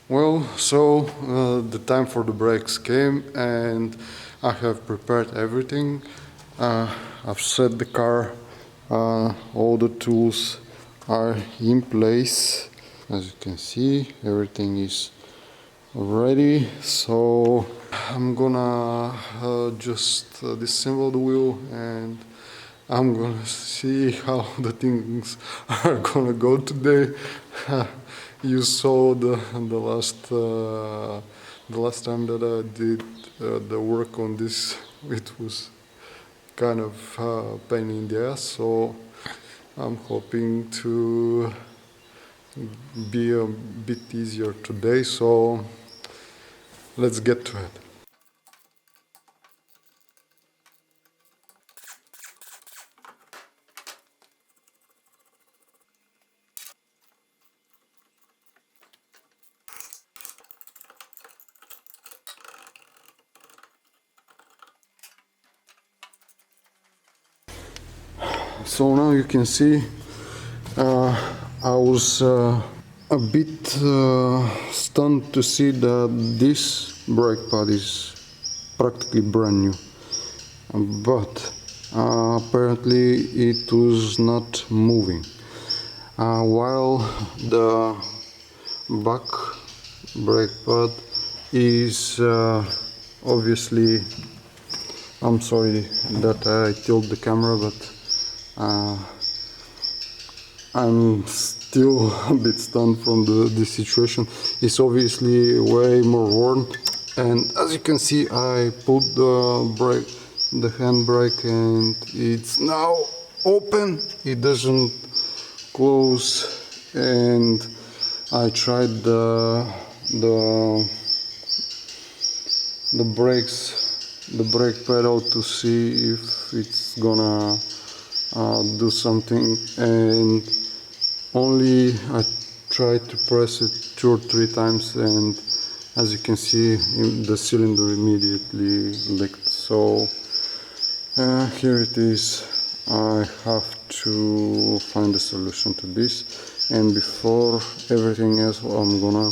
Well, so the time for the brakes came and I have prepared everything. I've set the car, all the tools are in place. As you can see, everything is ready. So I'm gonna just disassemble the wheel and I'm gonna see how the things are gonna go today. You saw the last time that I did the work on this. It was kind of pain in the ass. So I'm hoping to be a bit easier today. So let's get to it. So now you can see I was a bit stunned to see that this brake pad is practically brand new, but apparently it was not moving. While the back brake pad is obviously, I'm sorry that I tilt the camera, but I'm still a bit stunned from this situation. It's obviously way more worn, and as you can see, I pulled the handbrake, and it's now open. It doesn't close, and I tried the brakes, the brake pedal to see if it's gonna do something, and only I tried to press it 2 or 3 times, and as you can see, the cylinder immediately leaked. So here it is. I have to find a solution to this, and before everything else, I'm gonna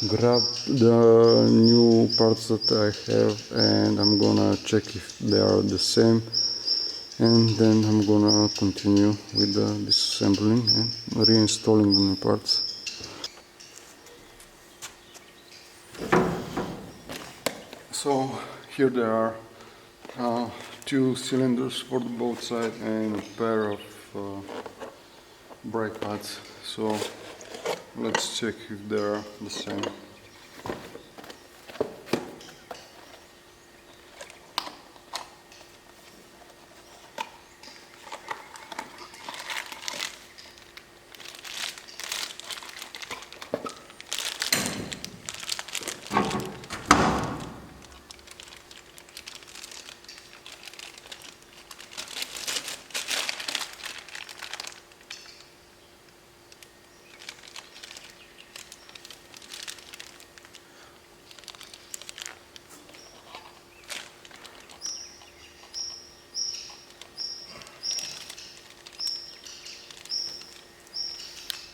grab the new parts that I have, and I'm gonna check if they are the same, and then I'm gonna continue with the disassembling and reinstalling the new parts. So here there are two cylinders for the both sides and a pair of brake pads. So let's check if they are the same.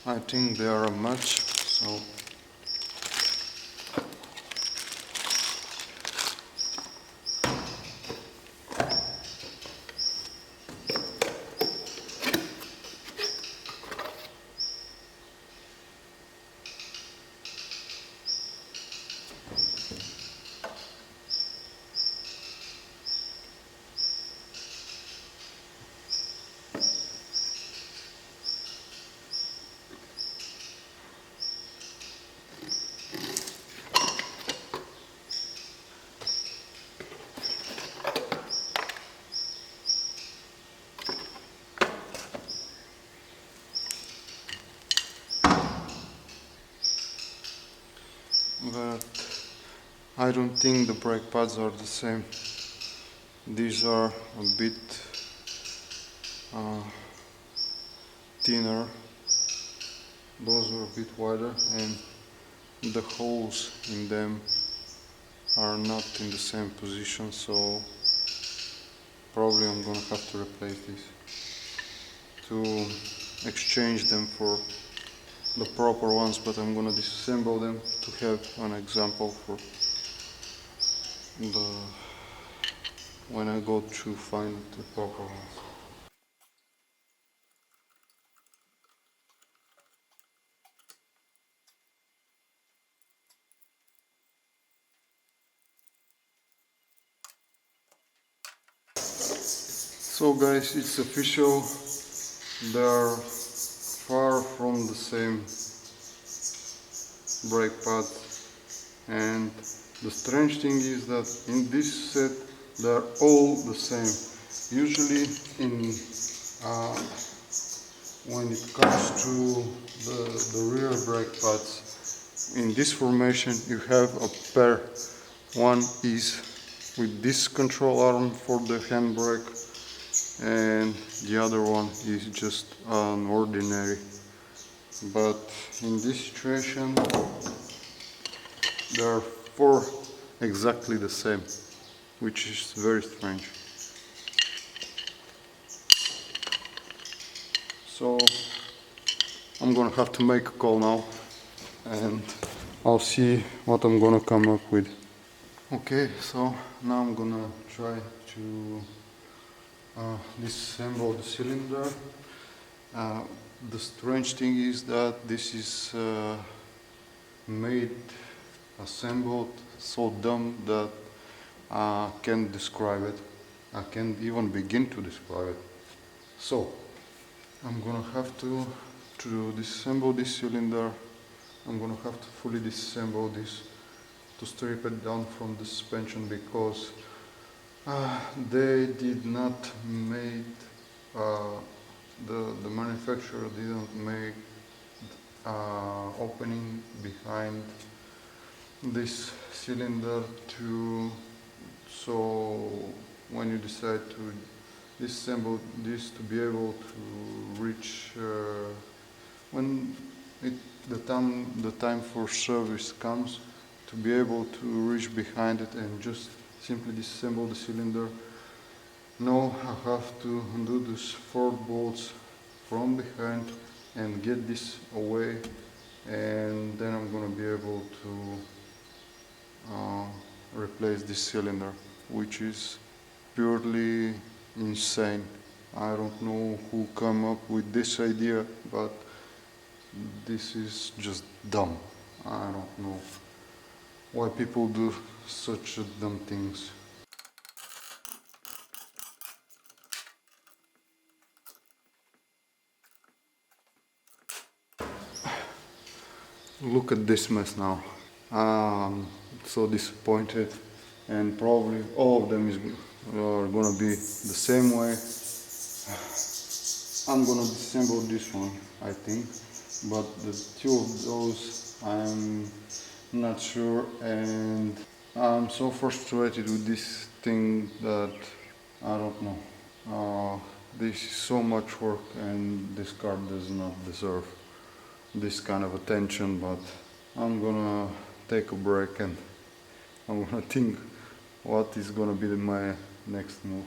I think they are a match, so but I don't think the brake pads are the same. These are a bit thinner, those are a bit wider, and the holes in them are not in the same position, so probably I'm gonna have to replace these to exchange them for the proper ones, but I'm gonna disassemble them to have an example for the when I go to find the proper ones. So guys, it's official, they are far from the same brake pad, and the strange thing is that in this set they are all the same. Usually when it comes to the rear brake pads, in this formation you have a pair. One is with this control arm for the handbrake, and the other one is just an ordinary. But in this situation there are four exactly the same, which is very strange. So I'm gonna have to make a call now, and I'll see what I'm gonna come up with. Okay, so now I'm gonna try to disassemble the cylinder. The strange thing is that this is assembled so dumb that I can't describe it. I can't even begin to describe it. So I'm gonna have to disassemble this cylinder. I'm gonna have to fully disassemble this to strip it down from the suspension, because they did not make the manufacturer didn't make opening behind this cylinder so when you decide to disassemble this, to be able to reach when the time for service comes, to be able to reach behind it and just simply disassemble the cylinder. No, I have to undo these 4 bolts from behind and get this away, and then I'm gonna be able to replace this cylinder, which is purely insane. I don't know who came up with this idea, but this is just dumb. I don't know why people do such dumb things. Look at this mess now. I'm so disappointed, and probably all of them are gonna be the same way. I'm gonna disassemble this one, I think, but the 2 of those I'm not sure, and I'm so frustrated with this thing that I don't know. This is so much work, and this car does not deserve this kind of attention, but I'm gonna take a break and I'm gonna think what is gonna be my next move.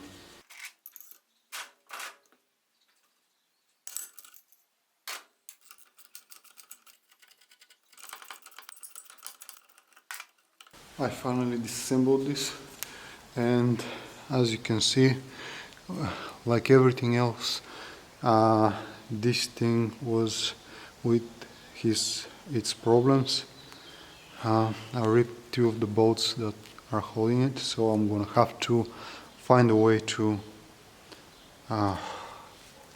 I finally disassembled this, and as you can see, like everything else, this thing was with its problems. I ripped 2 of the bolts that are holding it, so I'm gonna have to find a way to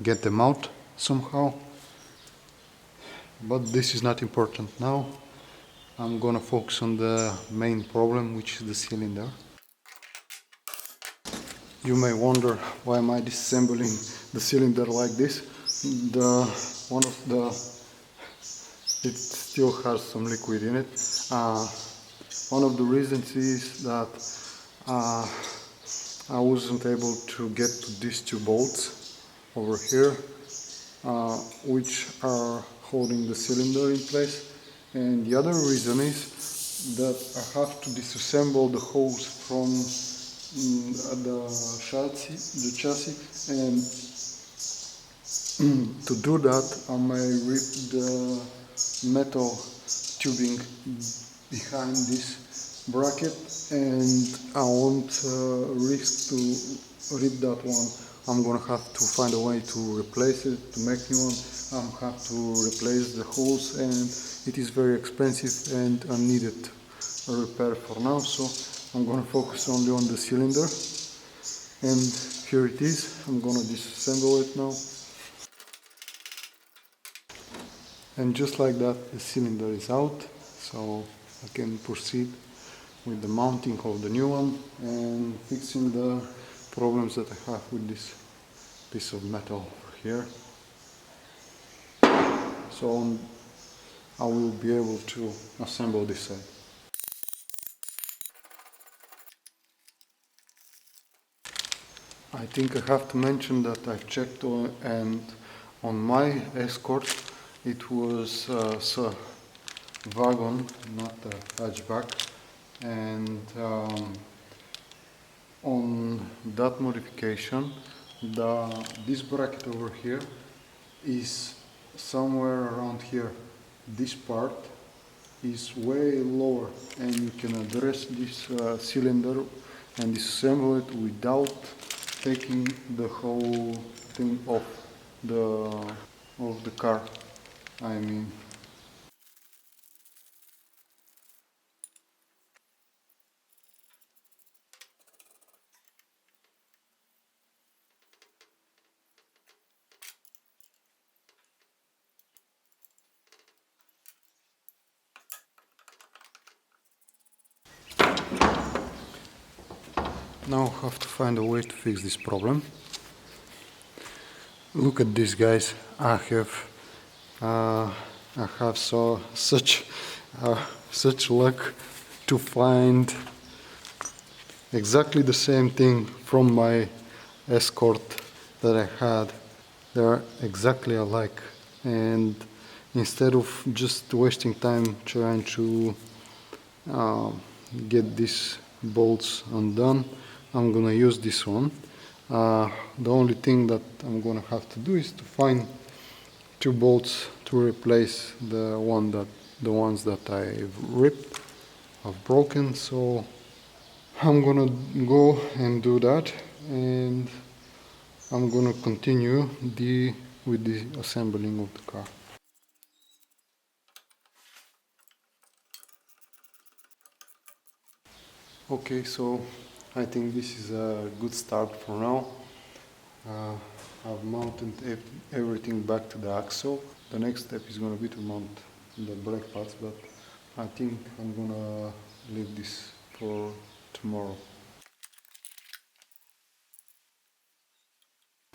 get them out somehow. But this is not important now. I'm gonna focus on the main problem, which is the cylinder. You may wonder, why am I disassembling the cylinder like this? It still has some liquid in it. One of the reasons is that I wasn't able to get to these 2 bolts over here, which are holding the cylinder in place. And the other reason is that I have to disassemble the hose from the chassis, and to do that I may rip metal tubing behind this bracket, and I won't risk to rip that one. I'm gonna have to find a way to replace it, to make new one. I'm have to replace the holes, and it is very expensive and unneeded repair for now, so I'm gonna focus only on the cylinder. And here it is. I'm gonna disassemble it now. And just like that, the cylinder is out, so I can proceed with the mounting of the new one and fixing the problems that I have with this piece of metal over here. So I will be able to assemble this side. I think I have to mention that I've checked and on my Escort it was a wagon, not a hatchback, and on that modification this bracket over here is somewhere around here. This part is way lower, and you can address this cylinder and disassemble it without taking the whole thing off the car. I mean, now I have to find a way to fix this problem. Look at this, guys. I have such luck to find exactly the same thing from my Escort that I had. They're exactly alike, and instead of just wasting time trying to get these bolts undone, I'm gonna use this one. The only thing that I'm gonna have to do is to find two bolts to replace the ones that I've ripped, I've broken. So I'm gonna go and do that, and I'm gonna continue with the assembling of the car. Okay, so I think this is a good start for now. I've mounted everything back to the axle. The next step is going to be to mount the brake pads, but I think I'm going to leave this for tomorrow.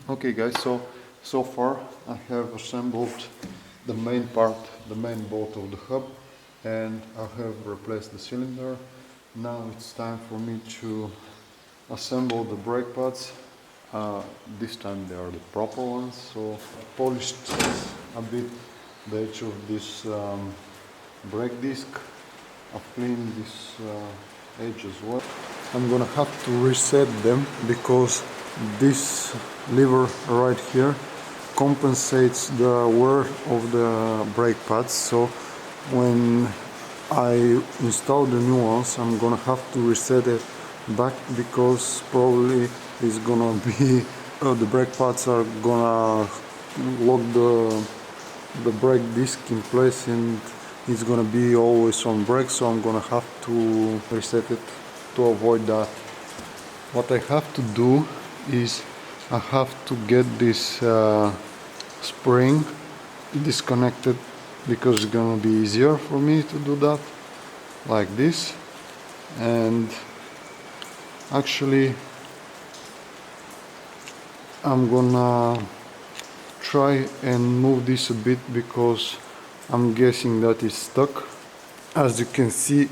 Okay guys, so far I have assembled the main part, the main bolt of the hub, and I have replaced the cylinder. Now it's time for me to assemble the brake pads. This time they are the proper ones, so I polished a bit the edge of this brake disc. I've cleaned this edge as well. I'm gonna have to reset them because this lever right here compensates the wear of the brake pads. So when I install the new ones, I'm gonna have to reset it back because probably it's gonna be the brake pads are gonna lock the brake disc in place, and it's gonna be always on brake. So I'm gonna have to reset it to avoid that. What I have to do is I have to get this spring disconnected because it's gonna be easier for me to do that like this. And actually I'm gonna try and move this a bit because I'm guessing that it's stuck. As you can see,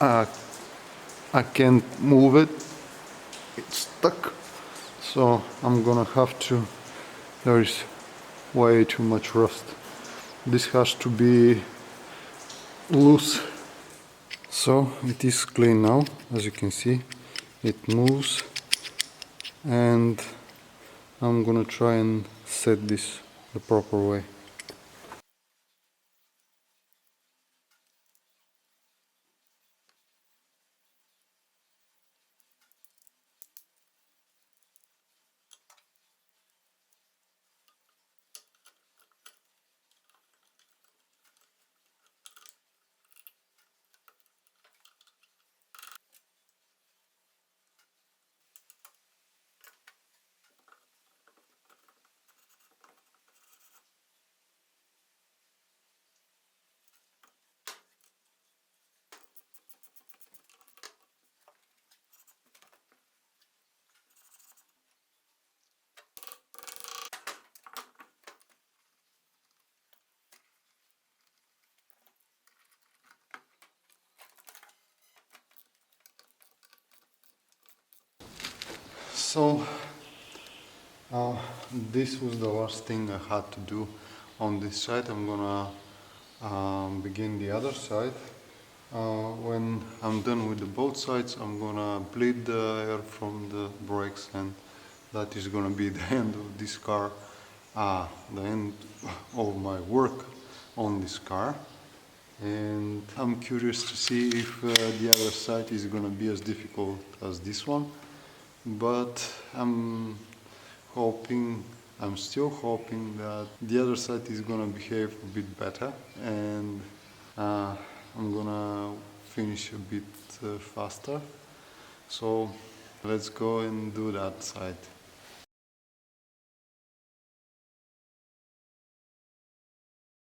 I can't move it, it's stuck. So I'm gonna have to, there is way too much rust. This has to be loose. So it is clean now, as you can see, it moves, and I'm gonna try and set this the proper way. So this was the last thing I had to do on this side. I'm gonna begin the other side. When I'm done with the both sides, I'm gonna bleed the air from the brakes, and that is gonna be the end of this car, the end of my work on this car. And I'm curious to see if the other side is gonna be as difficult as this one, but I'm still hoping that the other side is gonna behave a bit better, and I'm gonna finish a bit faster. So let's go and do that side.